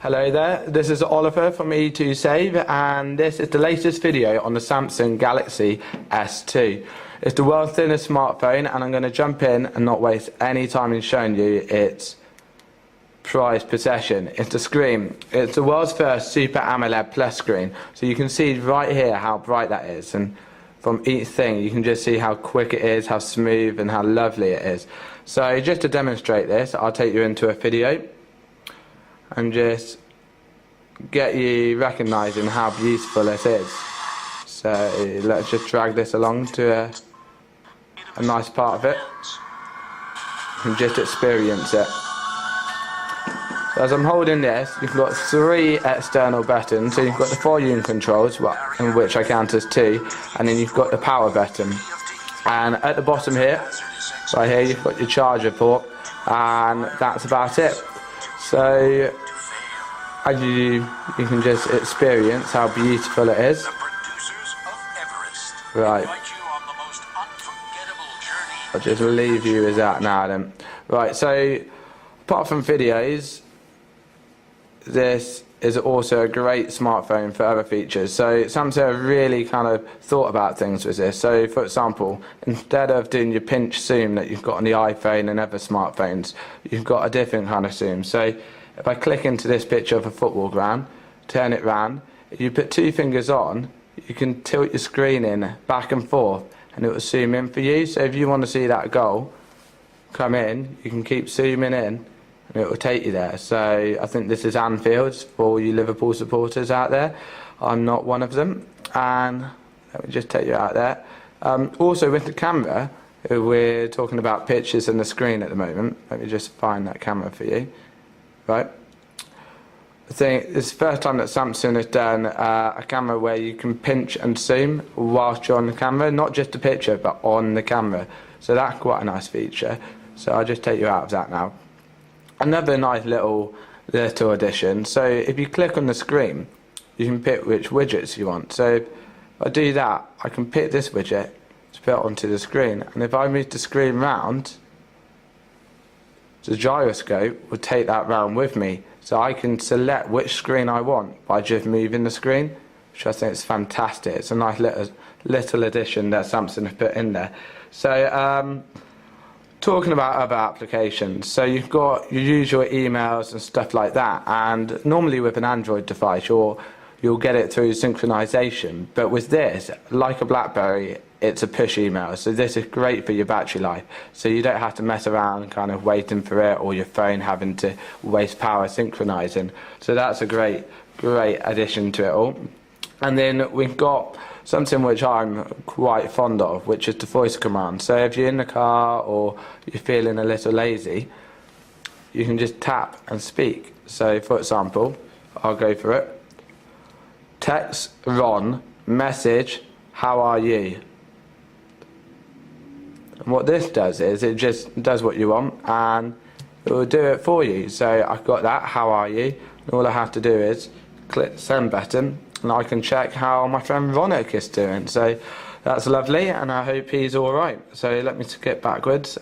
Hello there, this is Oliver from E2Save, and this is the latest video on the Samsung Galaxy S2. It's the world's thinnest smartphone, and I'm going to jump in and not waste any time in showing you its prized possession. It's the screen. It's the world's first Super AMOLED Plus screen, so you can see right here how bright that is, and from each thing you can just see how quick it is, how smooth and how lovely it is. So just to demonstrate this, I'll take you into a video and just get you recognising how beautiful it is. So let's just drag this along to a nice part of it and just experience it. So as I'm holding this, you've got 3 external buttons. So you've got the volume controls, in which I count as 2, and then you've got the power button. And at the bottom here, right here, you've got your charger port, and that's about it. So as you can just experience how beautiful it is. Right, I'll just leave you as that now then. Right, so apart from videos, this is also a great smartphone for other features. So Samsung have really kind of thought about things with this. So for example, instead of doing your pinch zoom that you've got on the iPhone and other smartphones, you've got a different kind of zoom. So if I click into this picture of a football ground, turn it round, if you put 2 fingers on, you can tilt your screen in back and forth and it will zoom in for you. So if you want to see that goal come in, you can keep zooming in and it will take you there. So I think this is Anfield for all you Liverpool supporters out there. I'm not one of them. And let me just take you out there. Also with the camera, we're talking about pictures and the screen at the moment. Let me just find that camera for you. Right. I think it's the first time that Samsung has done a camera where you can pinch and zoom whilst you're on the camera, not just a picture but on the camera. So that's quite a nice feature. So I'll just take you out of that now. Another nice little addition. So if you click on the screen, you can pick which widgets you want. So if I do that, I can pick this widget to put onto the screen, and if I move the screen round, the gyroscope will take that round with me. So I can select which screen I want by just moving the screen, which I think is fantastic. It's a nice little addition that Samsung have put in there. So talking about other applications, so you've got your usual emails and stuff like that, and normally with an Android device you'll get it through synchronization, but with this, like a BlackBerry, it's a push email, so this is great for your battery life, so you don't have to mess around kind of waiting for it, or your phone having to waste power synchronizing. So that's a great addition to it all. And then we've got something which I'm quite fond of, which is the voice command. So if you're in the car or you're feeling a little lazy, you can just tap and speak. So for example, I'll go for it. Text Ron, message, how are you? And what this does is it just does what you want and it will do it for you. So I've got that, how are you? And all I have to do is click the send button, and I can check how my friend Ronak is doing. So that's lovely, and I hope he's alright. So let me skip backwards.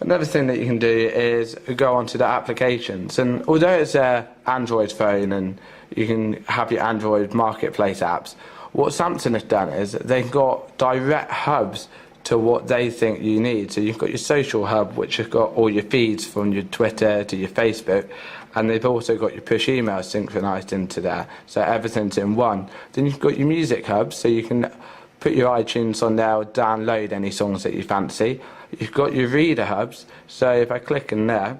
Another thing that you can do is go onto the applications, and although it's an Android phone and you can have your Android marketplace apps, what Samsung has done is they've got direct hubs to what they think you need. So you've got your social hub, which has got all your feeds from your Twitter to your Facebook, and they've also got your push emails synchronized into there, so everything's in one. Then you've got your music hub, so you can put your iTunes on there or download any songs that you fancy. You've got your reader hubs, so if I click in there,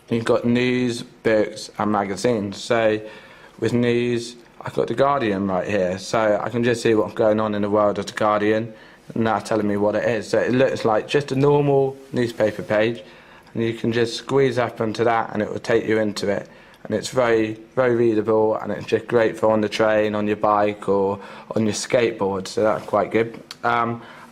you've got news, books and magazines. So with news, I've got The Guardian right here, so I can just see what's going on in the world of The Guardian, and now telling me what it is. So it looks like just a normal newspaper page, and you can just squeeze up onto that and it will take you into it, and it's very readable, and it's just great for on the train, on your bike or on your skateboard, so that's quite good.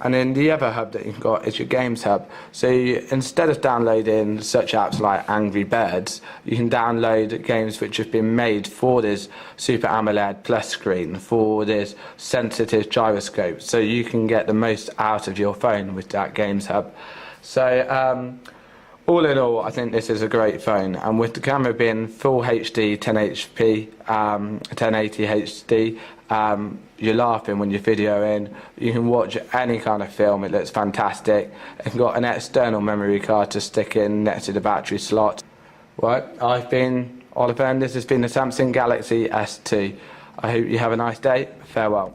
And then the other hub that you've got is your games hub. So instead of downloading such apps like Angry Birds, you can download games which have been made for this Super AMOLED Plus screen, for this sensitive gyroscope, so you can get the most out of your phone with that games hub. So All in all, I think this is a great phone, and with the camera being full HD 1080p, 1080 HD, you're laughing when you're videoing. You can watch any kind of film, it looks fantastic. It's got an external memory card to stick in next to the battery slot. Right, I've been Oliver, and this has been the Samsung Galaxy S2. I hope you have a nice day. Farewell.